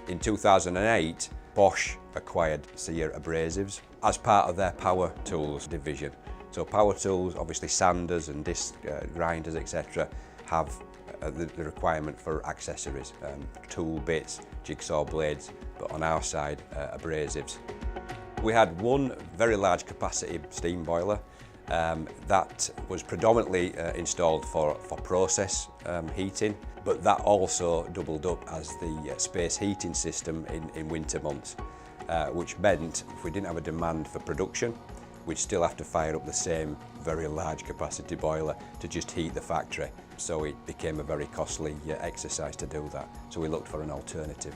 In 2008, Bosch acquired SIA Abrasives as part of their power tools division. So power tools, obviously sanders and disc grinders, etc., have the requirement for accessories, tool bits, jigsaw blades, but on our side, abrasives. We had one very large capacity steam boiler that was predominantly installed for process heating, but that also doubled up as the space heating system in winter months, which meant if we didn't have a demand for production, we'd still have to fire up the same very large capacity boiler to just heat the factory. So it became a very costly exercise to do that. So we looked for an alternative.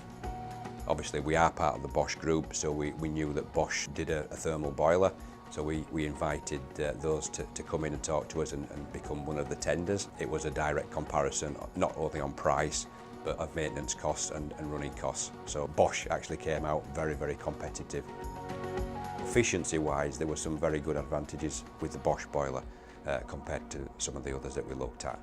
Obviously we are part of the Bosch group, so we knew that Bosch did a thermal boiler. So we invited those to come in and talk to us and become one of the tenders. It was a direct comparison, not only on price, but of maintenance costs and running costs. So Bosch actually came out very, very competitive. Efficiency-wise, there were some very good advantages with the Bosch boiler compared to some of the others that we looked at.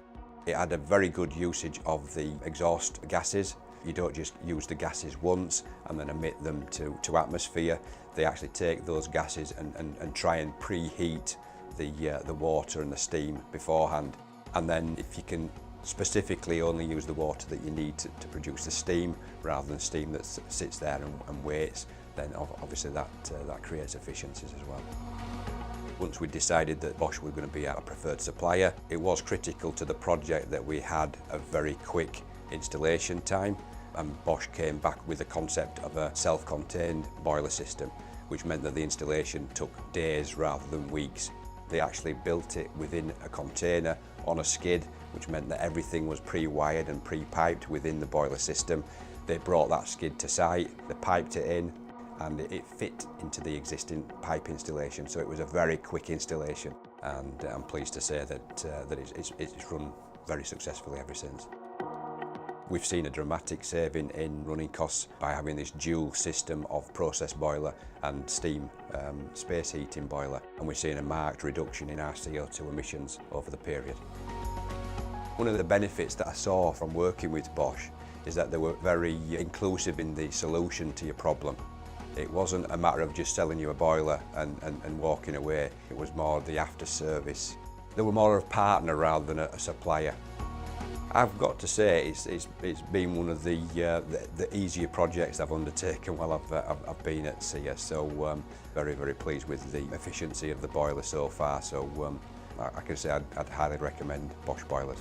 It had a very good usage of the exhaust gases. You don't just use the gases once and then emit them to atmosphere. They actually take those gases and try and preheat the water and the steam beforehand. And then if you can specifically only use the water that you need to produce the steam rather than steam that sits there and waits, then obviously that creates efficiencies as well. Once we decided that Bosch were going to be our preferred supplier, it was critical to the project that we had a very quick installation time, and Bosch came back with the concept of a self-contained boiler system, which meant that the installation took days rather than weeks. They actually built it within a container on a skid, which meant that everything was pre-wired and pre-piped within the boiler system. They brought that skid to site, they piped it in, and it fit into the existing pipe installation. So it was a very quick installation, and I'm pleased to say that it's run very successfully ever since. We've seen a dramatic saving in running costs by having this dual system of process boiler and steam space heating boiler, and we've seen a marked reduction in our CO2 emissions over the period. One of the benefits that I saw from working with Bosch is that they were very inclusive in the solution to your problem. It wasn't a matter of just selling you a boiler and walking away. It was more the after service. They were more of a partner rather than a supplier. I've got to say it's been one of the easier projects I've undertaken while I've been at SIA, so very, very pleased with the efficiency of the boiler so far. So I can say I'd highly recommend Bosch boilers.